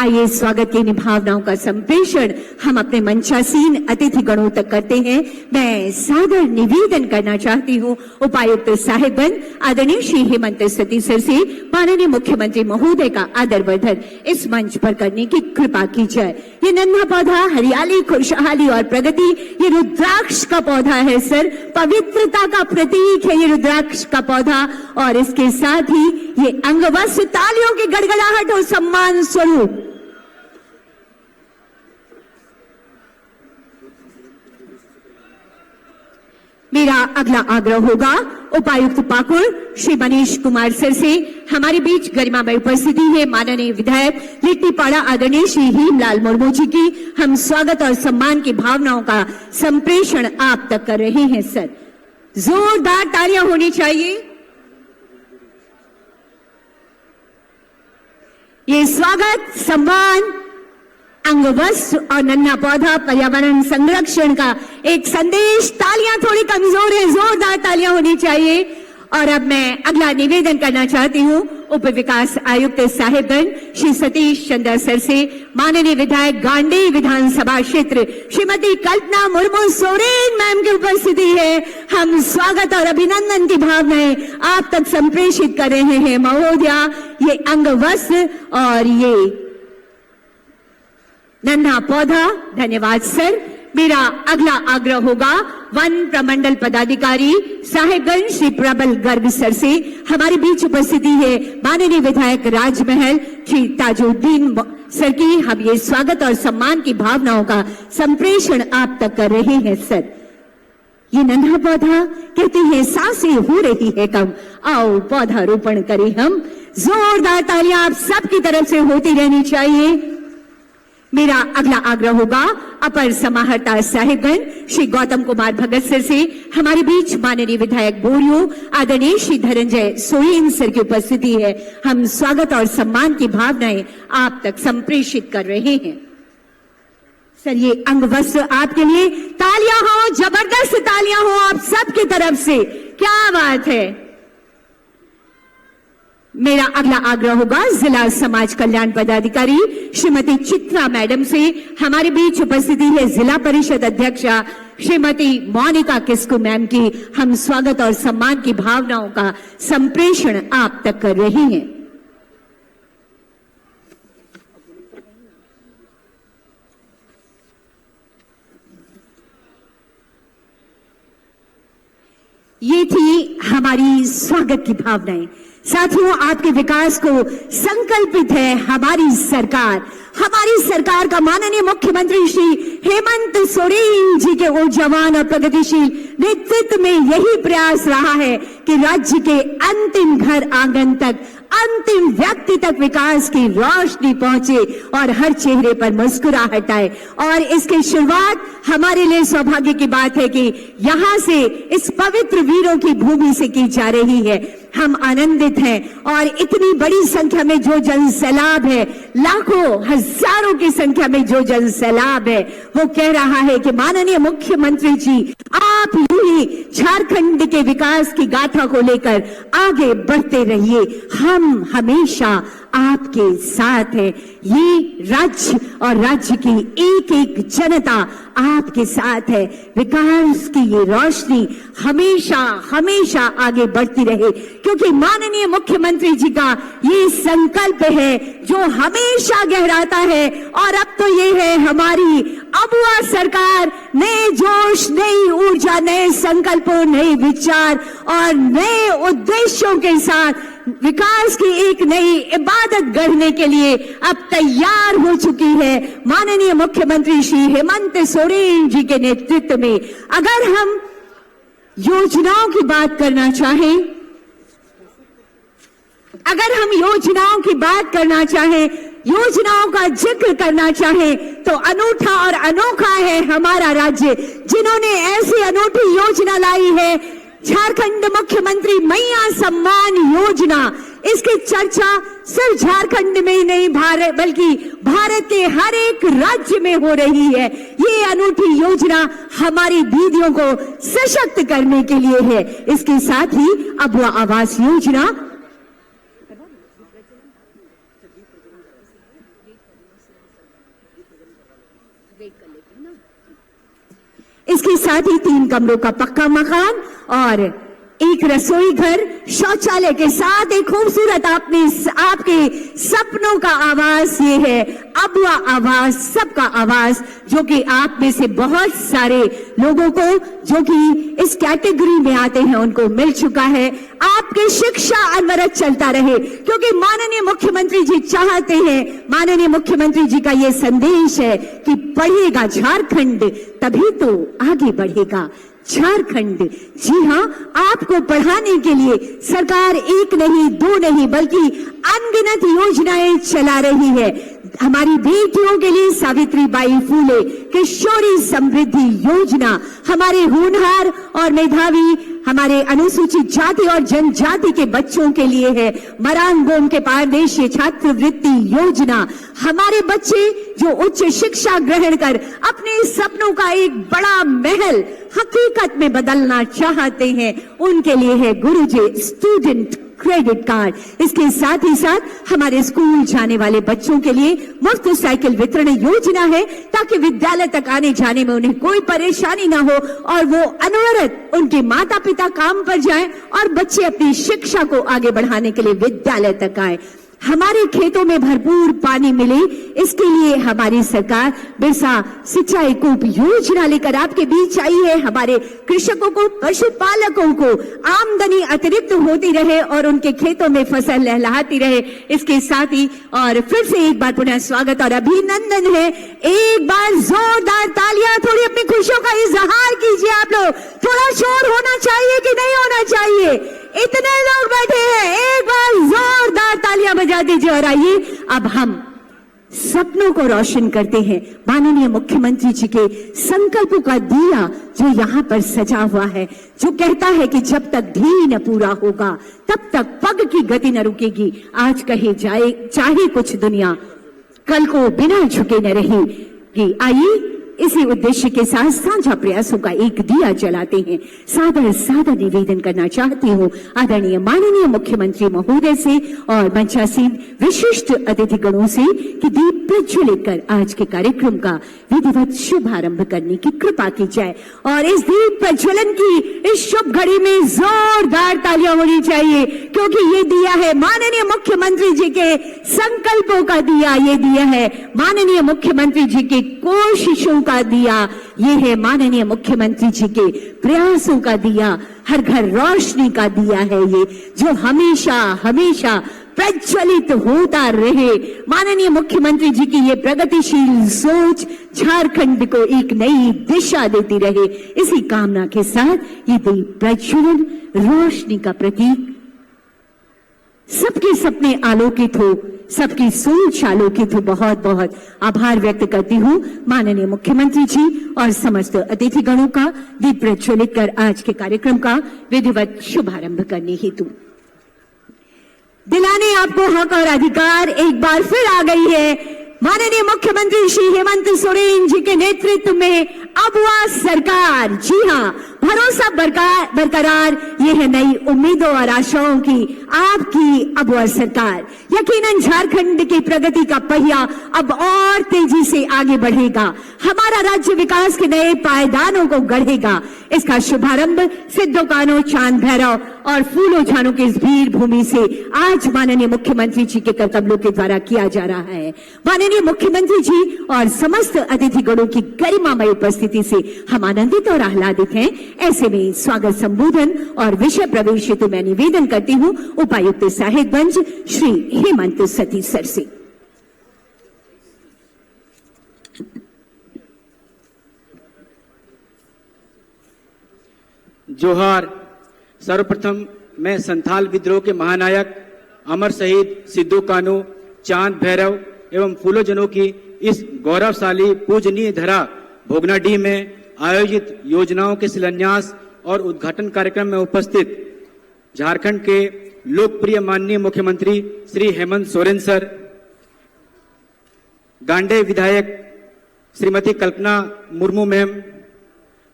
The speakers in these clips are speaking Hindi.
आइए स्वागत की इन भावनाओं का संप्रेषण हम अपने मंचासीन अतिथि गणों तक करते हैं। मैं सादर निवेदन करना चाहती हूँ उपायुक्त साहिबगंज आदरणीय श्री हेमंत सती सर से माननीय मुख्यमंत्री महोदय का आदरवर्धन इस मंच पर करने की कृपा की जाए। ये नन्हा पौधा हरियाली, खुशहाली और प्रगति, ये रुद्राक्ष का पौधा है सर, पवित्रता का प्रतीक है ये रुद्राक्ष का पौधा। और इसके साथ ही ये अंगवस्त्र तालियों की गड़गड़ाहट और सम्मान स्वरूप मेरा अगला आग्रह होगा उपायुक्त पाकुड़ श्री मनीष कुमार सर से। हमारे बीच गरिमामय उपस्थिति है माननीय विधायक लिट्टीपाड़ा आदरणीय श्री हेमलाल मुर्मू जी की। हम स्वागत और सम्मान की भावनाओं का संप्रेषण आप तक कर रहे हैं सर। जोरदार तालियां होनी चाहिए। ये स्वागत, सम्मान, अंगवस्त्र और नन्हा पौधा पर्यावरण संरक्षण का एक संदेश। तालियां थोड़ी कमजोर है, जोरदार तालियां होनी चाहिए। और अब मैं अगला निवेदन करना चाहती हूँ उप विकास आयुक्त साहिबगंज श्री सतीश चंद्र सर से। माननीय विधायक गांडी विधानसभा क्षेत्र श्रीमती कल्पना मुर्मू सोरेन मैम की उपस्थिति है। हम स्वागत और अभिनंदन की भावनाएं आप तक संप्रेषित कर रहे हैं महोदया। ये अंगवस्त्र और ये नन्हा पौधा, धन्यवाद सर। मेरा अगला आग्रह होगा वन प्रमंडल पदाधिकारी साहिबगंज श्री प्रबल गर्ग सर से। हमारे बीच उपस्थिति है माननीय विधायक राजमहल श्री ताजुद्दीन सर की। हम ये स्वागत और सम्मान की भावनाओं का संप्रेषण आप तक कर रहे हैं सर। ये नन्हा पौधा कहते हैं सांसें हो रही है कम, आओ पौधा रोपण करें हम। जोरदार तालियां आप सबकी तरफ से होती रहनी चाहिए। मेरा अगला आग्रह होगा अपर समाहर्ता साहिबगंज श्री गौतम कुमार भगत सर से। हमारे बीच माननीय विधायक बोरियो आदरणीय श्री धनंजय सोरेन सर की उपस्थिति है। हम स्वागत और सम्मान की भावनाएं आप तक संप्रेषित कर रहे हैं सर। ये अंगवस्त्र आपके लिए। तालियां हो, जबरदस्त तालियां हो आप सबकी तरफ से, क्या बात है। मेरा अगला आग्रह होगा जिला समाज कल्याण पदाधिकारी श्रीमती चित्रा मैडम से। हमारे बीच उपस्थिति है जिला परिषद अध्यक्षा श्रीमती मोनिका किस्कू मैम की। हम स्वागत और सम्मान की भावनाओं का संप्रेषण आप तक कर रहे हैं। ये थी हमारी स्वागत की भावनाएं। साथियों, आपके विकास को संकल्पित है हमारी सरकार। हमारी सरकार का माननीय मुख्यमंत्री श्री हेमंत सोरेन जी के ऊर्जावान और प्रगतिशील नेतृत्व में यही प्रयास रहा है कि राज्य के अंतिम घर आंगन तक, अंतिम व्यक्ति तक विकास की रोशनी पहुंचे और हर चेहरे पर मुस्कुराहट आए। और इसकी शुरुआत हमारे लिए सौभाग्य की बात है कि यहाँ से, इस पवित्र वीरों की भूमि से की जा रही है। हम आनंदित हैं और इतनी बड़ी संख्या में जो जन सैलाब है, लाखों हजारों की संख्या में जो जन सैलाब है, वो कह रहा है कि माननीय मुख्यमंत्री जी आप यूं ही झारखंड के विकास की गाथा को लेकर आगे बढ़ते रहिए, हम हमेशा आपके साथ है। ये राज्य और राज्य की एक एक जनता आपके साथ है। विकास की ये रोशनी हमेशा हमेशा आगे बढ़ती रहे, क्योंकि माननीय मुख्यमंत्री जी का ये संकल्प है जो हमेशा गहराता है। और अब तो ये है हमारी अबुआ सरकार, नए जोश, नई ऊर्जा, नए संकल्पों, नए विचार और नए उद्देश्यों के साथ विकास की एक नई इबादत गढ़ने के लिए अब तैयार हो चुकी है माननीय मुख्यमंत्री श्री हेमंत सोरेन जी के नेतृत्व में। अगर हम योजनाओं की बात करना चाहें, योजनाओं का जिक्र करना चाहें, तो अनूठा और अनोखा है हमारा राज्य, जिन्होंने ऐसी अनूठी योजना लाई है झारखंड मुख्यमंत्री मैया सम्मान योजना। इसकी चर्चा सिर्फ झारखंड में ही नहीं बल्कि भारत के हर एक राज्य में हो रही है। ये अनूठी योजना हमारी दीदियों को सशक्त करने के लिए है। इसके साथ ही अबुआ आवास योजना इसके साथ ही 3 कमरों का पक्का मकान और एक रसोई घर, शौचालय के साथ एक खूबसूरत आपके सपनों का आवास ये है अबुआ आवास, सबका आवास, जो कि आप में से बहुत सारे लोगों को जो कि इस कैटेगरी में आते हैं उनको मिल चुका है। आपकी शिक्षा अनवरत चलता रहे, क्योंकि माननीय मुख्यमंत्री जी चाहते हैं, माननीय मुख्यमंत्री जी का ये संदेश है कि पढ़ेगा झारखंड तभी तो आगे बढ़ेगा झारखंड। जी हां, आपको पढ़ाने के लिए सरकार 1 नहीं 2 नहीं बल्कि अनगिनत योजनाएं चला रही है। हमारी बेटियों के लिए सावित्रीबाई फूले किशोरी समृद्धि योजना, हमारे होनहार और मेधावी हमारे अनुसूचित जाति और जनजाति के बच्चों के लिए है मरांगोम के पारदेशीय छात्रवृत्ति योजना। हमारे बच्चे जो उच्च शिक्षा ग्रहण कर अपने सपनों का एक बड़ा महल हकीकत में बदलना चाहते हैं, उनके लिए है गुरुजी स्टूडेंट क्रेडिट कार्ड। इसके साथ ही साथ हमारे स्कूल जाने वाले बच्चों के लिए मुफ्त साइकिल वितरण योजना है, ताकि विद्यालय तक आने जाने में उन्हें कोई परेशानी ना हो और वो अनवरत उनके माता पिता काम पर जाएं और बच्चे अपनी शिक्षा को आगे बढ़ाने के लिए विद्यालय तक आए। हमारे खेतों में भरपूर पानी मिले, इसके लिए हमारी सरकार बिरसा सिंचाई कूप योजना लेकर आपके बीच आई है। हमारे कृषकों को, पशुपालकों को आमदनी अतिरिक्त होती रहे और उनके खेतों में फसल लहलहाती रहे। इसके साथ ही और फिर से एक बार पुनः स्वागत और अभिनंदन है। एक बार जोरदार तालियां, थोड़ी अपनी खुशियों का इजहार कीजिए आप लोग। थोड़ा शोर होना चाहिए कि नहीं होना चाहिए? इतने लोग बैठे हैं, एक बार जोरदार तालियां बजा दीजिए। और आइए अब हम सपनों को रोशन करते हैं माननीय मुख्यमंत्री जी के संकल्पों का दिया जो यहाँ पर सजा हुआ है, जो कहता है कि जब तक धी न पूरा होगा तब तक पग की गति न रुकेगी। आज कहे जाए चाहे कुछ दुनिया, कल को बिना झुके न रहेगी। आइए इसी उद्देश्य के साथ साझा प्रयासों का एक दिया जलाते हैं। सादर निवेदन करना चाहती हूँ आदरणीय माननीय मुख्यमंत्री महोदय से और मंचासीन विशिष्ट अतिथिगणों से कि दीप प्रज्वलित कर आज के कार्यक्रम का विधिवत शुभारंभ करने की कृपा की जाए। और इस दीप प्रज्वलन की इस शुभ घड़ी में जोरदार तालियां होनी चाहिए, क्योंकि ये दिया है माननीय मुख्यमंत्री जी के संकल्पों का दिया, ये दिया है माननीय मुख्यमंत्री जी के कोशिशों का दिया, ये है माननीय मुख्यमंत्री जी के प्रयासों का दिया, हर घर रोशनी का दिया है ये, जो हमेशा हमेशा प्रज्वलित होता रहे। माननीय मुख्यमंत्री जी की ये प्रगतिशील सोच झारखंड को एक नई दिशा देती रहे। इसी कामना के साथ ये दीप प्रज्वलन रोशनी का प्रतीक, सबके सपने आलोकित हो, सबकी सोच आलोकित हो। बहुत बहुत आभार व्यक्त करती हूँ माननीय मुख्यमंत्री जी और समस्त अतिथिगणों का दीप प्रज्वलित कर आज के कार्यक्रम का विधिवत शुभारंभ करने हेतु। दिलाने आपको हक और अधिकार एक बार फिर आ गई है माननीय मुख्यमंत्री श्री हेमंत सोरेन जी के नेतृत्व में अबुआ सरकार। जी हाँ, भरोसा बरकरार, ये है नई उम्मीदों और आशाओं की आपकी अबुआ सरकार। यकीनन झारखंड की प्रगति का पहिया अब और तेजी से आगे बढ़ेगा, हमारा राज्य विकास के नए पायदानों को गढ़ेगा। इसका शुभारंभ सिद्धो कान्हो, चांद भैरव और फूलो झानो की इस भीड़ भूमि से आज माननीय मुख्यमंत्री जी के कर्तव्यों के द्वारा किया जा रहा है। माननीय मुख्यमंत्री जी और समस्त अतिथिगणों की गरिमामय उपस्थिति से हम आनंदित और आह्लादित हैं। ऐसे में स्वागत संबोधन और विषय प्रवेश हेतु मैं निवेदन करती हूँ उपायुक्त साहिबगंज श्री हेमंत सती सर से। जोहार। सर्वप्रथम मैं संथाल विद्रोह के महानायक अमर शहीद सिद्धो कान्हो, चांद भैरव एवं फूलो जनों की इस गौरवशाली पूजनीय धरा भोगनाडीह में आयोजित योजनाओं के शिलान्यास और उद्घाटन कार्यक्रम में उपस्थित झारखंड के लोकप्रिय माननीय मुख्यमंत्री श्री हेमंत सोरेन सर, गांडे विधायक श्रीमती कल्पना मुर्मू मैम,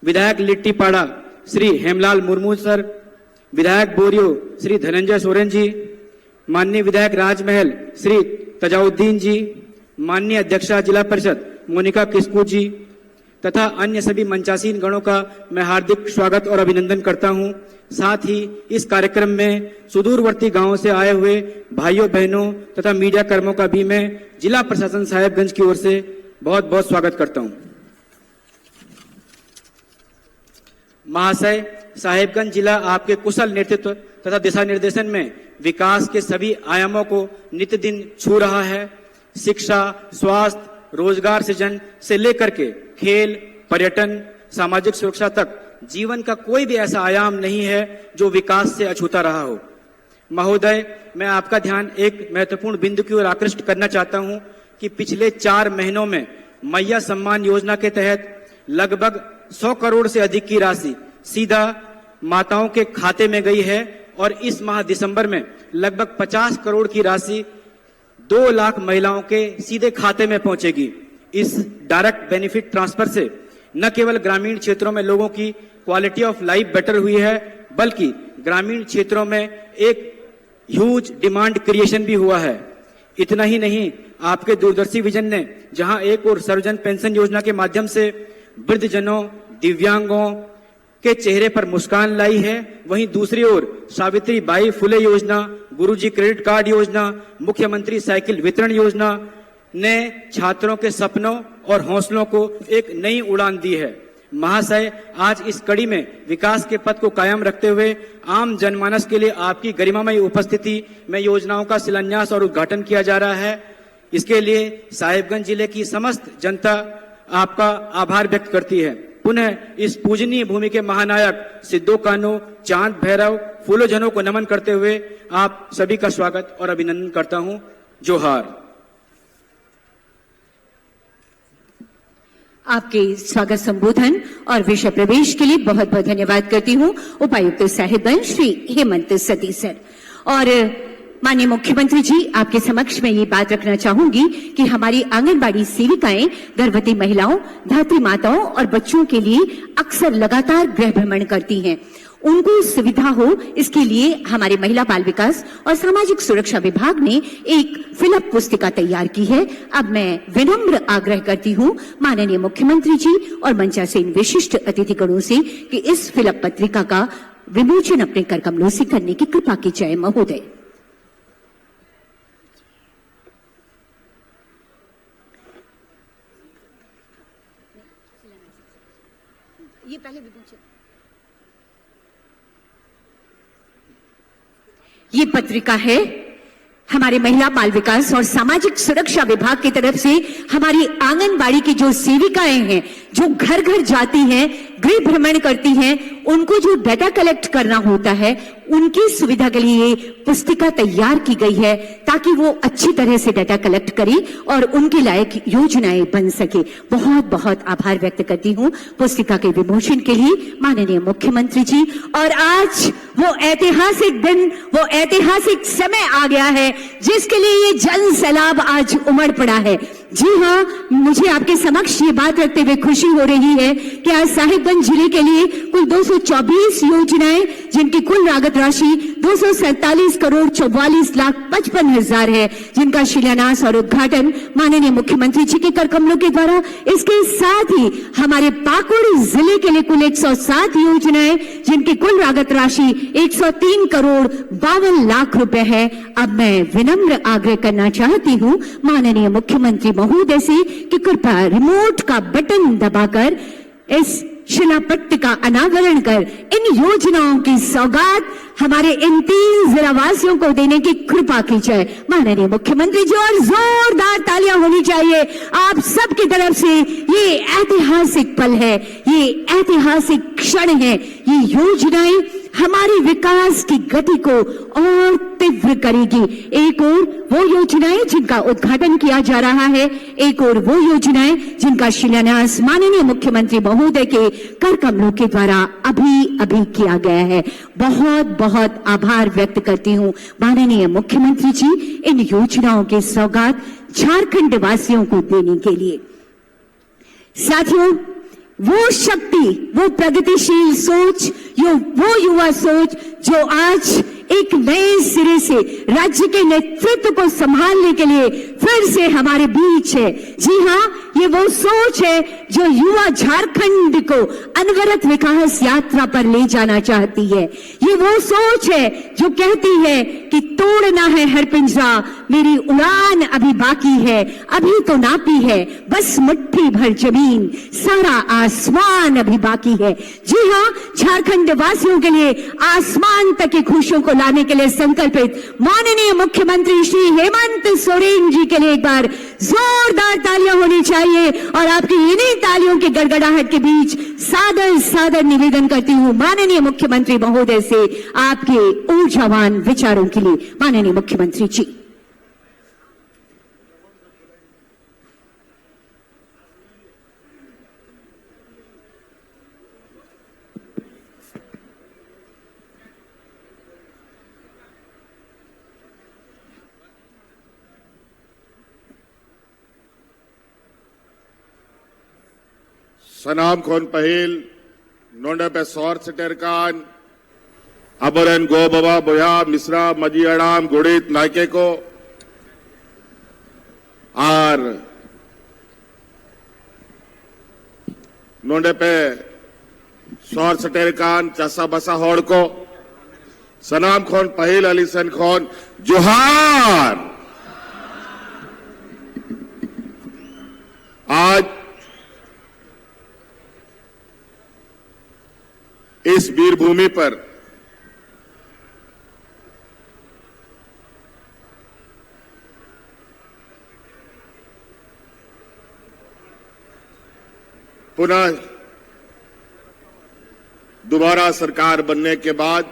विधायक लिट्टीपाड़ा श्री हेमलाल मुर्मू सर, विधायक बोरियो श्री धनंजय सोरेन जी, माननीय विधायक राजमहल श्री तजाउद्दीन जी, माननीय अध्यक्षा जिला परिषद मोनिका किस्कू जी, तथा अन्य सभी मंचासीन गणों का मैं हार्दिक स्वागत और अभिनंदन करता हूं। साथ ही इस कार्यक्रम में सुदूरवर्ती गांवों से आए हुए भाइयों बहनों तथा मीडिया कर्मियों का भी मैं जिला प्रशासन साहेबगंज की ओर से बहुत बहुत स्वागत करता हूं। महाशय, साहेबगंज जिला आपके कुशल नेतृत्व तथा दिशा निर्देशन में विकास के सभी आयामों को नित्य दिन छू रहा है। शिक्षा, स्वास्थ्य, रोजगार सृजन से लेकर के खेल, पर्यटन, सामाजिक सुरक्षा तक जीवन का कोई भी ऐसा आयाम नहीं है जो विकास से अछूता रहा हो। महोदय, मैं आपका ध्यान एक महत्वपूर्ण बिंदु की ओर आकृष्ट करना चाहता हूं कि पिछले 4 महीनों में मैया सम्मान योजना के तहत लगभग 100 करोड़ से अधिक की राशि सीधा माताओं के खाते में गई है और इस माह दिसंबर में लगभग 50 करोड़ की राशि 2 लाख महिलाओं के सीधे खाते में पहुंचेगी। इस डायरेक्ट बेनिफिट ट्रांसफर से न केवल ग्रामीण क्षेत्रों में लोगों की क्वालिटी ऑफ लाइफ बेटर हुई है, बल्कि ग्रामीण क्षेत्रों में एक ह्यूज डिमांड क्रिएशन भी हुआ है। इतना ही नहीं, आपके दूरदर्शी विजन ने जहां एक और सर्वजन पेंशन योजना के माध्यम से वृद्धजनों, दिव्यांगों के चेहरे पर मुस्कान लाई है, वहीं दूसरी ओर सावित्रीबाई फुले योजना, गुरुजी क्रेडिट कार्ड योजना, मुख्यमंत्री साइकिल वितरण योजना ने छात्रों के सपनों और हौसलों को एक नई उड़ान दी है। महाशय, आज इस कड़ी में विकास के पथ को कायम रखते हुए आम जनमानस के लिए आपकी गरिमामयी उपस्थिति में योजनाओं का शिलान्यास और उद्घाटन किया जा रहा है। इसके लिए साहेबगंज जिले की समस्त जनता आपका आभार व्यक्त करती है। पुनः इस पूजनीय भूमि के महानायक सिद्धो कान्हू, चांद भैरव, फूलोजनों को नमन करते हुए आप सभी का स्वागत और अभिनंदन करता हूं। जोहार। आपके स्वागत संबोधन और विषय प्रवेश के लिए बहुत बहुत धन्यवाद करती हूं उपायुक्त साहेबगंज श्री हेमंत सती सर। और माननीय मुख्यमंत्री जी, आपके समक्ष में ये बात रखना चाहूंगी कि हमारी आंगनबाड़ी सेविकाएं गर्भवती महिलाओं, धात्री माताओं और बच्चों के लिए अक्सर लगातार गृह भ्रमण करती हैं। उनको सुविधा हो, इसके लिए हमारे महिला बाल विकास और सामाजिक सुरक्षा विभाग ने एक फिलअप पुस्तिका तैयार की है। अब मैं विनम्र आग्रह करती हूं माननीय मुख्यमंत्री जी और मंचासीन विशिष्ट अतिथिगणों से कि इस फिलअप पत्रिका का विमोचन अपने कर कमलों से करने की कृपा की जाए। महोदय, ये पहले विमोचन, ये पत्रिका है हमारे महिला बाल विकास और सामाजिक सुरक्षा विभाग की तरफ से हमारी आंगनबाड़ी की जो सेविकाएं हैं, जो घर घर जाती हैं, गृह भ्रमण करती हैं, उनको जो डाटा कलेक्ट करना होता है, उनकी सुविधा के लिए पुस्तिका तैयार की गई है ताकि वो अच्छी तरह से डाटा कलेक्ट करें और उनके लायक योजनाएं बन सके। बहुत बहुत आभार व्यक्त करती हूं पुस्तिका के विमोचन के लिए माननीय मुख्यमंत्री जी। और आज वो ऐतिहासिक दिन, वो ऐतिहासिक समय आ गया है जिसके लिए ये जन सैलाब आज उमड़ पड़ा है। जी हाँ, मुझे आपके समक्ष ये बात रखते हुए खुशी हो रही है कि आज साहिबगंज जिले के लिए कुल 224 योजनाएं जिनकी कुल लागत राशि 247 करोड़ 44 लाख 55 हजार है, जिनका शिलान्यास और उद्घाटन माननीय मुख्यमंत्री जी के कर कमलों के द्वारा। इसके साथ ही हमारे पाकुड़ जिले के लिए कुल 107 योजनाएं जिनकी कुल लागत राशि 103 करोड़ 52 लाख रुपए है। अब मैं विनम्र आग्रह करना चाहती हूं माननीय मुख्यमंत्री महोदय से कि कृपया रिमोट का बटन दबाकर इस शिलापट्ट का अनावरण कर इन योजनाओं की सौगात हमारे इन 3 जिलावासियों को देने की कृपा की जाए। माननीय मुख्यमंत्री जी, और जोरदार तालियां होनी चाहिए आप सबकी तरफ से। ये ऐतिहासिक पल है, ये ऐतिहासिक क्षण है। ये योजनाएं हमारी विकास की गति को और तीव्र करेगी। एक और वो योजनाएं जिनका उद्घाटन किया जा रहा है, एक और वो योजनाएं जिनका शिलान्यास माननीय मुख्यमंत्री महोदय के कर कमलों के द्वारा अभी अभी किया गया है। बहुत बहुत आभार व्यक्त करती हूं माननीय मुख्यमंत्री जी इन योजनाओं के सौगात झारखंड वासियों को देने के लिए। साथियों, वो शक्ति, वो प्रगतिशील सोच, वो युवा सोच जो आज एक नए सिरे से राज्य के नेतृत्व को संभालने के लिए फिर से हमारे बीच है। जी हाँ, ये वो सोच है जो युवा झारखंड को अनवरत विकास यात्रा पर ले जाना चाहती है। ये वो सोच है जो कहती है कि तोड़ना है हर पिंजरा, मेरी उड़ान अभी बाकी है, अभी तो नापी है बस मुट्ठी भर जमीन, सारा आसमान अभी बाकी है। जी हाँ, झारखंड वासियों के लिए आसमान तक की खुशियों को लाने के लिए संकल्पित माननीय मुख्यमंत्री श्री हेमंत सोरेन जी के लिए एक बार जोरदार तालियां होनी चाहिए। और आपकी इन्हीं तालियों की गड़गड़ाहट के बीच सादर सादर निवेदन करती हूं माननीय मुख्यमंत्री महोदय से आपके ऊर्जावान विचारों के लिए। माननीय मुख्यमंत्री जी। सनाम खोन पहिल नोंडे पे सौर सटेरकान अबरन गो बाबा बोया मिश्रा मजियाड़ाम गुड़ित नायके को आर नोंडे पे सौर सटेरकान चसा बसा होड़ को सनाम खोन पहिल अलीसन खोन जोहार। आज इस वीर भूमि पर पुनः दोबारा सरकार बनने के बाद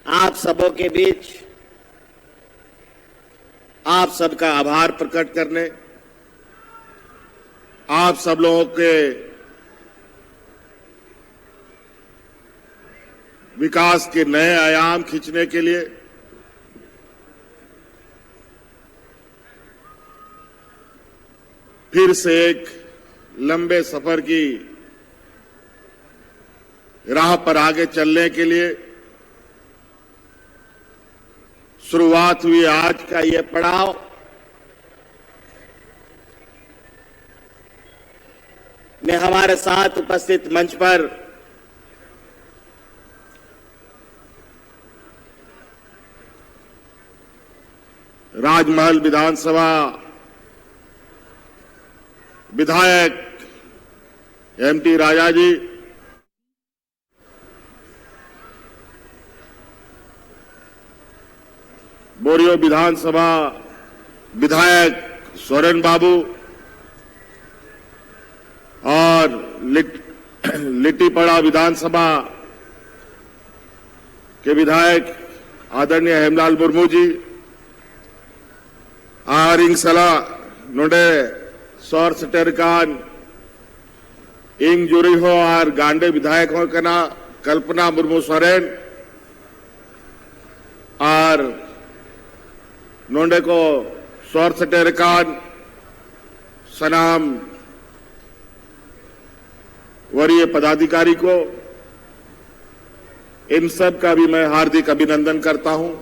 आप सबों के बीच आप सबका आभार प्रकट करने, आप सब लोगों के विकास के नए आयाम खींचने के लिए फिर से एक लंबे सफर की राह पर आगे चलने के लिए शुरुआत हुई आज का ये पड़ाव में हमारे साथ उपस्थित मंच पर राजमहल विधानसभा विधायक एमटी राजा जी, बोरियो विधानसभा विधायक सोरेन बाबू और लिट्टीपड़ा विधानसभा के विधायक आदरणीय हेमलाल मुर्मू जी, इंगसला नोडे सौर सटेरकान इंग जुरी हो और गांडे विधायक हो कना कल्पना मुर्मू सोरेन और नोंडे को सौर सटेरकान सनाम वरीय पदाधिकारी को, इन सब का भी मैं हार्दिक अभिनंदन करता हूं।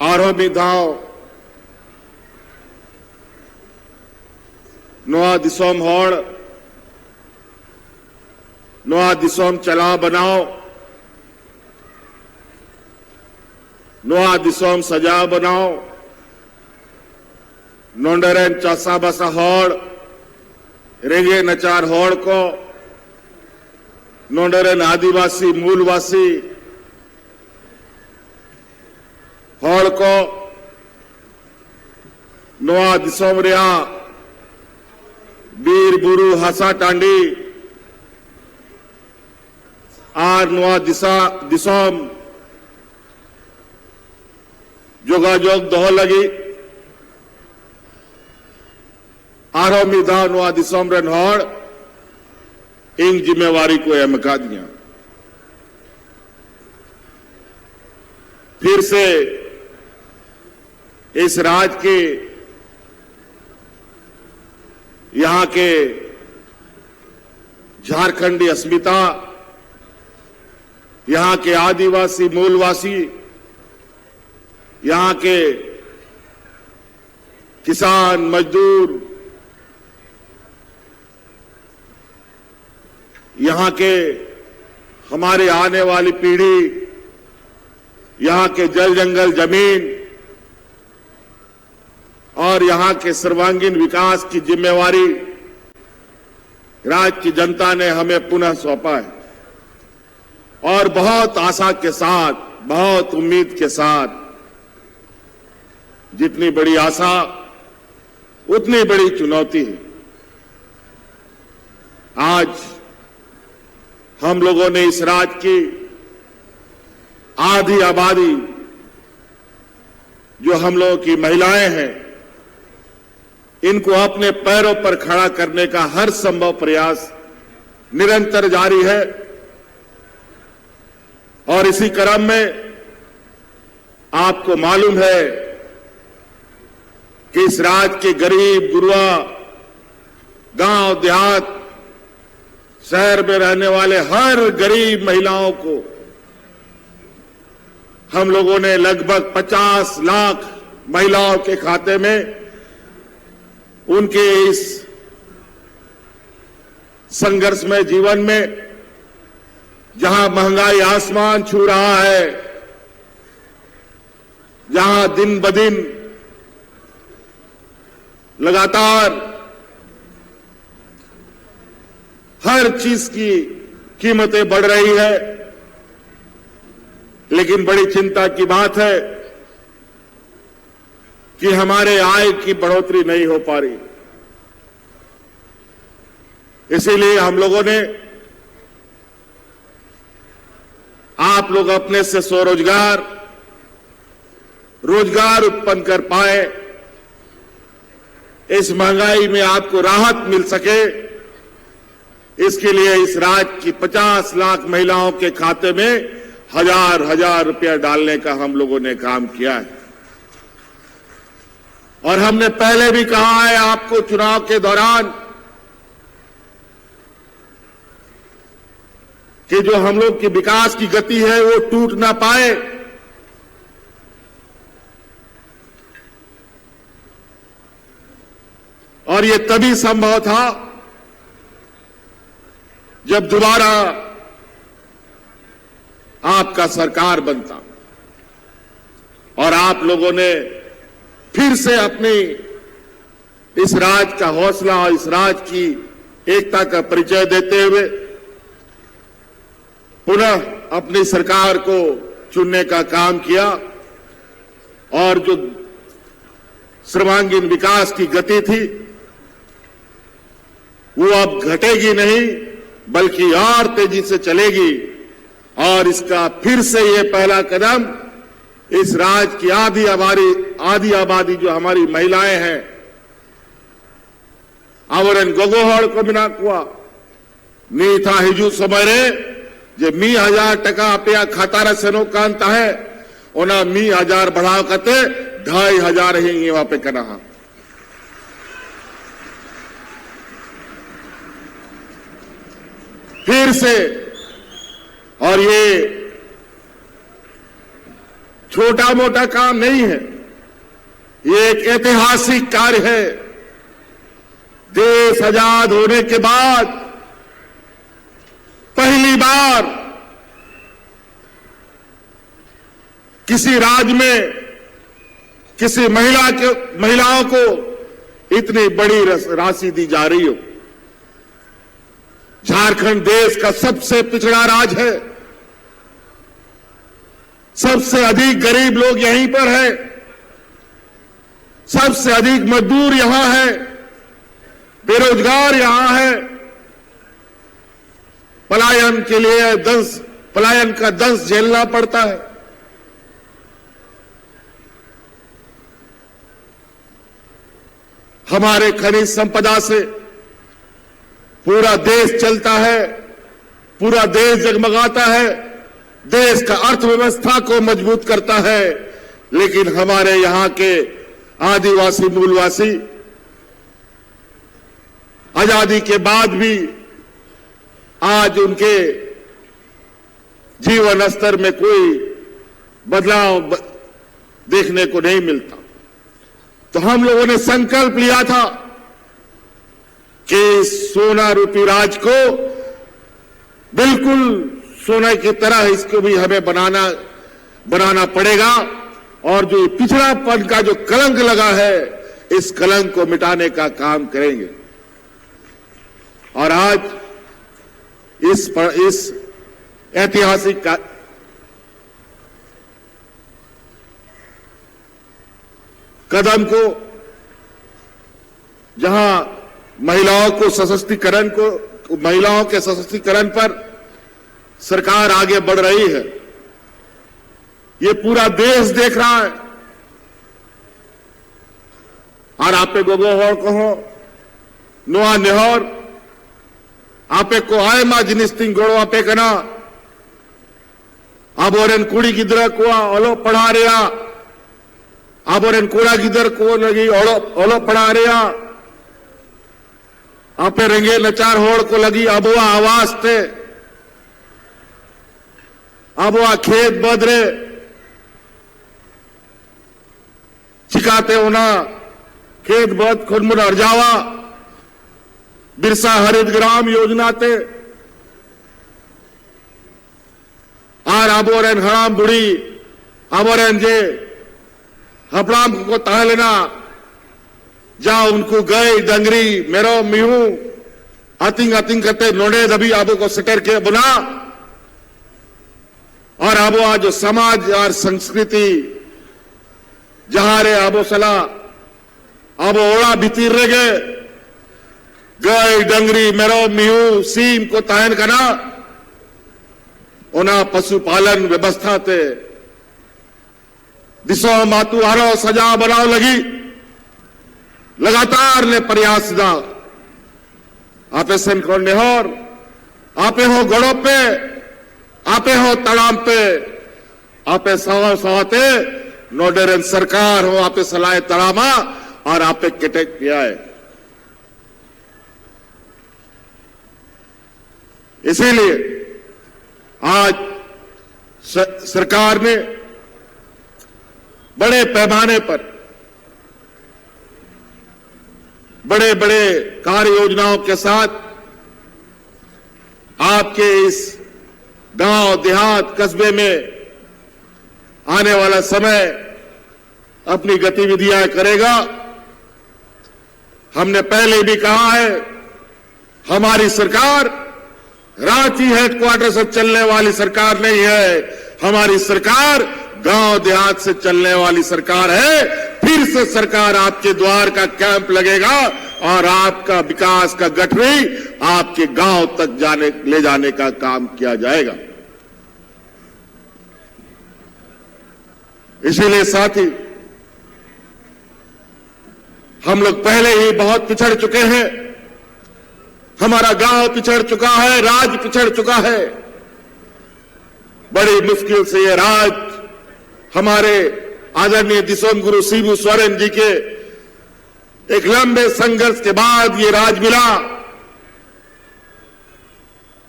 आरो विधाओ नोआ दिसोम होड़ नोआ दिसोम चला बनाओ, नोआ दिसोम सजा बनाओ, नोंडरेन चासा बसा होड़ रेगे नचार होड़ को, नोंडरेन आदिवासी मूलवासी होड़ को नोआ दिसोम रिया बीर बुरु हसा टांडी आर नोआ दिसोम जोगाजोग दोह लगी आरो मिधा नोआ दिसोम रन होड़ इंग जिम्मेवारी को एम का दिया। फिर से इस राज्य के यहां के झारखंडी अस्मिता यहां के आदिवासी मूलवासी, यहां के किसान मजदूर, यहां के हमारे आने वाली पीढ़ी, यहां के जल जंगल जमीन और यहां के सर्वांगीण विकास की जिम्मेवारी राज्य की जनता ने हमें पुनः सौंपा है और बहुत आशा के साथ, बहुत उम्मीद के साथ। जितनी बड़ी आशा उतनी बड़ी चुनौती है। आज हम लोगों ने इस राज्य की आधी आबादी, जो हम लोगों की महिलाएं हैं, इनको अपने पैरों पर खड़ा करने का हर संभव प्रयास निरंतर जारी है। और इसी क्रम में आपको मालूम है कि इस राज्य के गरीब गुरुआ, गांव देहात, शहर में रहने वाले हर गरीब महिलाओं को हम लोगों ने लगभग 50 लाख महिलाओं के खाते में उनके इस संघर्षमय जीवन में, जहां महंगाई आसमान छू रहा है, जहां दिन ब दिन लगातार हर चीज की कीमतें बढ़ रही है, लेकिन बड़ी चिंता की बात है कि हमारे आय की बढ़ोतरी नहीं हो पा रही। इसीलिए हम लोगों ने, आप लोग अपने से स्वरोजगार, रोजगार उत्पन्न कर पाए, इस महंगाई में आपको राहत मिल सके, इसके लिए इस राज्य की 50 लाख महिलाओं के खाते में हजार रुपया डालने का हम लोगों ने काम किया है। और हमने पहले भी कहा है आपको चुनाव के दौरान कि जो हम लोग की विकास की गति है वो टूट ना पाए। और ये तभी संभव था जब दोबारा आपका सरकार बनता और आप लोगों ने फिर से अपनी इस राज्य का हौसला और इस राज्य की एकता का परिचय देते हुए पुनः अपनी सरकार को चुनने का काम किया। और जो सर्वांगीण विकास की गति थी वो अब घटेगी नहीं, बल्कि और तेजी से चलेगी। और इसका फिर से ये पहला कदम इस राज्य की आधी आबादी जो हमारी महिलाएं हैं, आवरण गोगोहड़ को बिना कुआ नी था हिजू समय जे 1000 टका अपया खातारा सेनो कांता है ओना 1000 बढ़ाव करते 2500 ही वहां पे करना। फिर से, और ये छोटा मोटा काम नहीं है, ये एक ऐतिहासिक कार्य है। देश आजाद होने के बाद पहली बार किसी राज्य में किसी महिलाओं को इतनी बड़ी राशि दी जा रही हो। झारखंड देश का सबसे पिछड़ा राज्य है, सबसे अधिक गरीब लोग यहीं पर है, सबसे अधिक मजदूर यहां है, बेरोजगार यहां है। पलायन के लिए पलायन का दंश झेलना पड़ता है। हमारे खनिज संपदा से पूरा देश चलता है, पूरा देश जगमगाता है, देश का अर्थव्यवस्था को मजबूत करता है। लेकिन हमारे यहां के आदिवासी मूलवासी आजादी के बाद भी आज उनके जीवन स्तर में कोई बदलाव देखने को नहीं मिलता। तो हम लोगों ने संकल्प लिया था कि सोना रूपी राज को बिल्कुल सोने की तरह इसको भी हमें बनाना पड़ेगा, और जो पिछड़ापन का जो कलंक लगा है, इस कलंक को मिटाने का काम करेंगे। और आज इस ऐतिहासिक कदम को, जहां महिलाओं के सशक्तिकरण पर सरकार आगे बढ़ रही है, ये पूरा देश देख रहा है। और आपे गोगो हॉल कहो नोआ नेहर आपे को आयमा जिनिस तिंग गोड़ो आपे कना आबोरेन कुड़ी गिदरा को ओलो पढ़ा रहा, आबोरेन कोड़ा गिदर को लगी ओलो पढ़ा रहा, आपे रंगे नचार होड़ को लगी अबुआ आवाज थे, अबुआ खेत बदरे चिकाते होना खेत बद खुदमुन अर्जावा बिरसा हरित ग्राम योजना थे, आर आबोरेन हराम बुढ़ी आबोरेन जे हपड़ाम को तह लेना जा उनको गए डंगरी मेरो मिहू अतिंग करते नोड़े दबी आबो को सटर के बुना। और आबो आज जो समाज और संस्कृति जहां रे आबो सला आबो ओड़ा भीतर रह गए डंगरी मेरो मिहू सीम को तायन करना ओना पशुपालन व्यवस्था ते दिशो मातु हारो सजा बनाव लगी लगातार ने प्रयास दा आपे सन को नेहर आपे हो गड़ो पे आपे हो तड़ाम पे आपे सवाते नोडेरन सरकार हो आपे सलाए तड़ामा और आपे केटेक किया है। इसीलिए आज सरकार ने बड़े पैमाने पर बड़े बड़े कार्य योजनाओं के साथ आपके इस गांव देहात कस्बे में आने वाला समय अपनी गतिविधियां करेगा। हमने पहले भी कहा है, हमारी सरकार रांची हेडक्वार्टर से चलने वाली सरकार नहीं है, हमारी सरकार गांव देहात से चलने वाली सरकार है। फिर से सरकार आपके द्वार का कैंप लगेगा और आपका विकास का गठरी आपके गांव तक ले जाने का काम किया जाएगा। इसीलिए साथी, हम लोग पहले ही बहुत पिछड़ चुके हैं। हमारा गांव पिछड़ चुका है, राज पिछड़ चुका है। बड़ी मुश्किल से ये राज हमारे आदरणीय दिसोम गुरु शिबू सोरेन जी के एक लंबे संघर्ष के बाद ये राज मिला।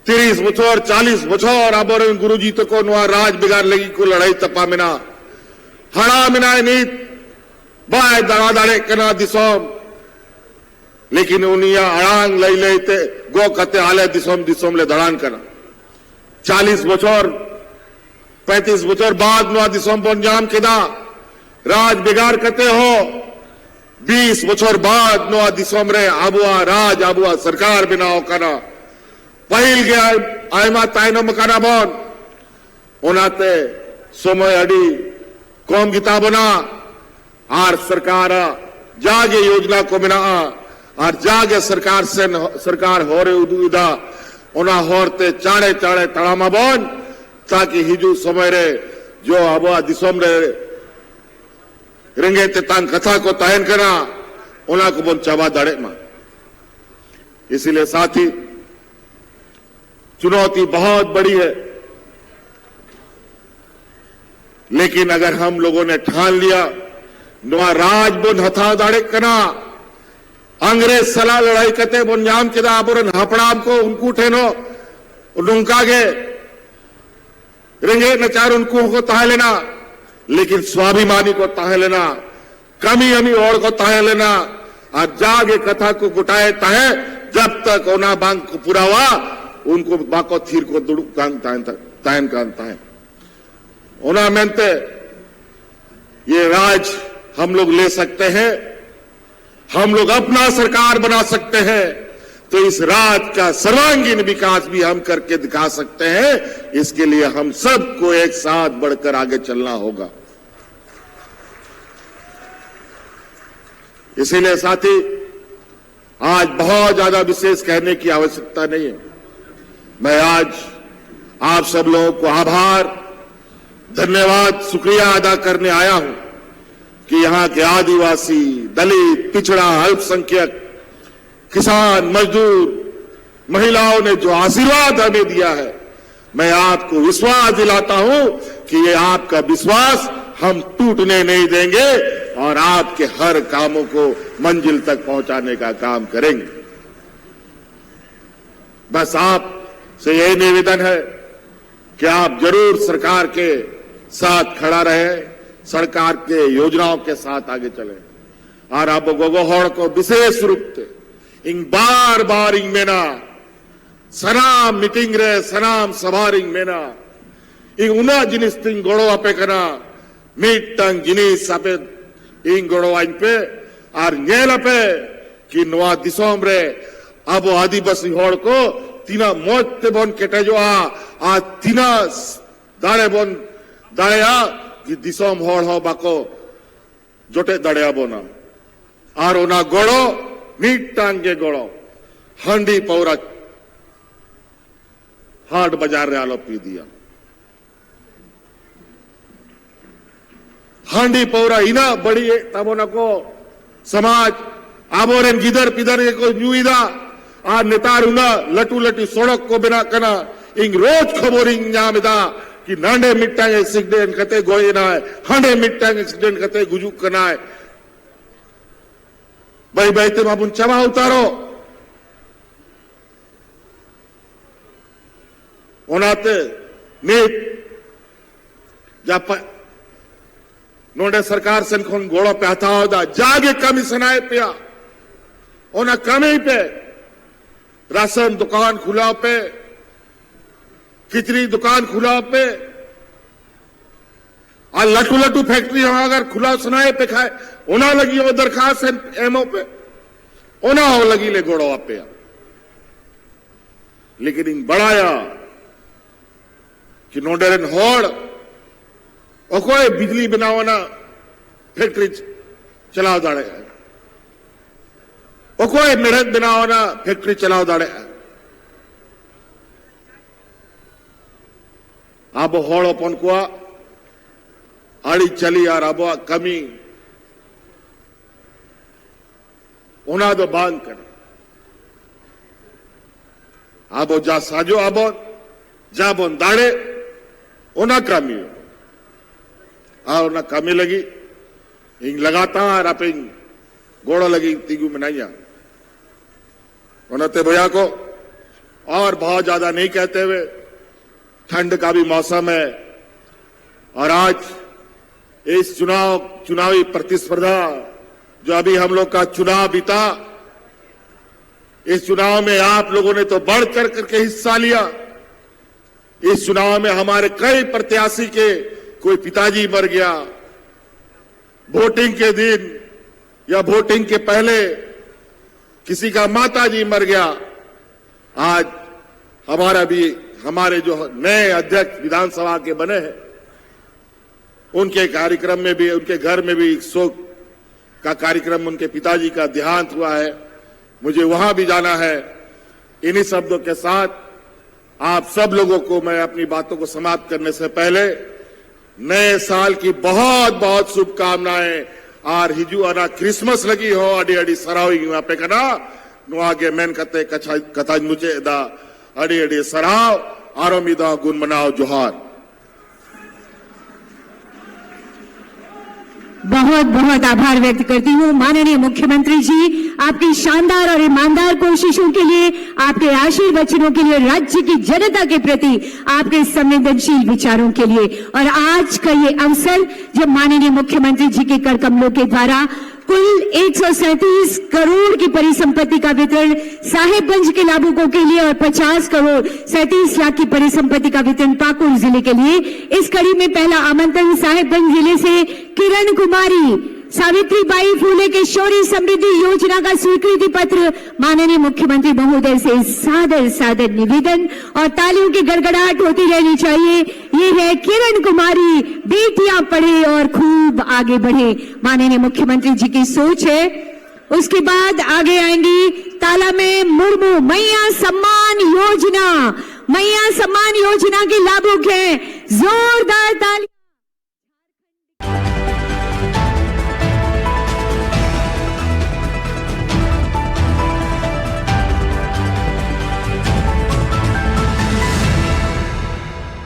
30 बछोर 40 बछोर आबोरन गुरु जी तो को नुआ राज बिगाड़ लगी को लड़ाई तपा मिना हड़ा मिनाए नीत बाय दड़ा दाड़े कना दिसोम, लेकिन उनिया अड़ांग लई लेते गो कते आले दिसोम ले दड़ान करना 40 बछोर 35 बछोर बाद नुआ दिसोम बन जाम किदा राज बिगाड़ करते हो। 20 बछोर बाद नुआ दिसोम रे आबुआ राज आबुआ सरकार बनाओ कना पहिल गया आयमा ताइनो मकाना बन ओनाते समय अड़ी कौम गीता बना आर सरकार जागे योजना को बिना और जागे सरकार हो रे उदा ओना होरते चाड़े चाड़े तड़ामा बन ताकि हिजू समय रे जो आबुआ दिसोम रे रिंगे तांग कथा को तायन करा ओना को बन चाबा दाड़े मा। इसीलिए साथी, चुनौती बहुत बड़ी है, लेकिन अगर हम लोगों ने ठान लिया नुआ राज बुन हथा दाड़े कना अंग्रेज सला लड़ाई कते बुन जाम किदा आबुरन हपड़ाम को उनको ठेनो नुंका गे रेंगे नचार उनको को ताहे लेना, लेकिन स्वाभिमानी को ताहे लेना, कमी अमी और को ताहे लेना, और जागे कथा को गुटाए ताहे जब तक ओना बांग को पूरा हुआ उनको बाको थीर को दुड़ तायन कांता है। ओना मेनते ये राज हम लोग ले सकते हैं, हम लोग अपना सरकार बना सकते हैं, तो इस राज का सर्वांगीण विकास भी हम करके दिखा सकते हैं। इसके लिए हम सबको एक साथ बढ़कर आगे चलना होगा। इसीलिए साथी आज बहुत ज्यादा विशेष कहने की आवश्यकता नहीं है। मैं आज आप सब लोगों को आभार, धन्यवाद, शुक्रिया अदा करने आया हूं कि यहां के आदिवासी, दलित, पिछड़ा, अल्पसंख्यक, किसान, मजदूर, महिलाओं ने जो आशीर्वाद हमें दिया है, मैं आपको विश्वास दिलाता हूं कि ये आपका विश्वास हम टूटने नहीं देंगे और आपके हर कामों को मंजिल तक पहुंचाने का काम करेंगे। बस आप से यही निवेदन है कि आप जरूर सरकार के साथ खड़ा रहे, सरकार के योजनाओं के साथ आगे चले। और अब गोगोहड़ को विशेष रूप से इन बार बार इंग मेना सनाम मीटिंग रे सनाम सभारिंग मेना इंग उना जिनिस तिंग गोड़ो अपे कना मीटंग जिनिस अपे इंग गोड़ो आइन पे और नेल अपे कि नवा दिसोम रे अब आदिवासी होड़ को तीना मौत ते बोन केटे जो आ तीना दाड़े बोन दाड़ेया कि दिसोम होड़ हो बाको जोटे दाड़ेया बोना और उना गोड़ो मीटांगे गोड़ो हंडी पौरा हाट बाजार रे आलो पी दिया। हांडी पौरा इना बड़ी तबोना को समाज आबोरेन गिदर पिदर को न्यूईदा आ नेतार उना लटू लटी सड़क को बिना कना इंग रोज खबरिंग नामदा कि नांडे मिट्टांग एक्सीडेंट कते गोयना है, हांडे मिट्टांग एक्सीडेंट कते गुजुक कना है। भाई भाई तुम अपन चबा उतारो ओनाते नीट जब नोडे सरकार से घोड़ो पे आता होता जागे कमीशन आए पिया ओना कमी पे राशन दुकान खुला पे खिचड़ी दुकान खुला पे और लटू लटू फैक्ट्री हम अगर खुला सुनाए पे खाए ओना लगी वो दरखास्त एमओ पे ओना हो लगी ले घोड़ो पे। लेकिन इन बढ़ाया कि नोडरन होड़ कोई बिजली बनावाना फैक्ट्री चलाव दाड़े कोई मेहनत बनावाना फैक्ट्री चलाव दाड़े अब होड़ अपन को आड़ी चली और अब कमी ओना दो बांध कर अब जा साजो अब जा बोन दाड़े ओना कमी और ना कमी लगी इंग लगातार आप इंग गोड़ा लगी तिगु मनाइया उन्होंने भैया को और बहुत ज्यादा नहीं कहते हुए ठंड का भी मौसम है और आज इस चुनावी प्रतिस्पर्धा जो अभी हम लोग का चुनाव बीता, इस चुनाव में आप लोगों ने तो बढ़ चढ़ करके हिस्सा लिया। इस चुनाव में हमारे कई प्रत्याशी के कोई पिताजी मर गया, वोटिंग के दिन या वोटिंग के पहले किसी का माताजी मर गया। आज हमारे जो नए अध्यक्ष विधानसभा के बने हैं उनके कार्यक्रम में भी, उनके घर में भी शोक का कार्यक्रम, उनके पिताजी का देहांत हुआ है, मुझे वहां भी जाना है। इन्हीं शब्दों के साथ आप सब लोगों को मैं अपनी बातों को समाप्त करने से पहले नए साल की बहुत बहुत शुभकामनाएं और हिजू आना क्रिसमस लगी हो अड़ी अड़ी सरावी वहां पे कना नुआगे मेन कते कथा मुझे दा अड़ी अड़ी सराव आरोमिदा गुण मनाओ जोहार। बहुत बहुत आभार व्यक्त करती हूँ माननीय मुख्यमंत्री जी, आपकी शानदार और ईमानदार कोशिशों के लिए, आपके आशीर्वचनों के लिए, राज्य की जनता के प्रति आपके संवेदनशील विचारों के लिए। और आज का ये अवसर जब माननीय मुख्यमंत्री जी के कर कमलों के द्वारा कुल 137 करोड़ की परिसंपत्ति का वितरण साहेबगंज के लाभुकों के लिए और 50 करोड़ 37 लाख की परिसंपत्ति का वितरण पाकुड़ जिले के लिए, इस कड़ी में पहला आमंत्रण साहेबगंज जिले से किरण कुमारी सावित्रीबाई फूले के शौर्य समृद्धि योजना का स्वीकृति पत्र माननीय मुख्यमंत्री महोदय से सादर सादर निवेदन, और तालियों की गड़गड़ाहट होती रहनी चाहिए। ये है किरण कुमारी, बेटियां पढ़े और खूब आगे बढ़े, माननीय मुख्यमंत्री जी की सोच है। उसके बाद आगे आएंगी ताला में मुर्मू, मैया सम्मान योजना। मैया सम्मान योजना के लाभुक हैं, जोरदार ताली।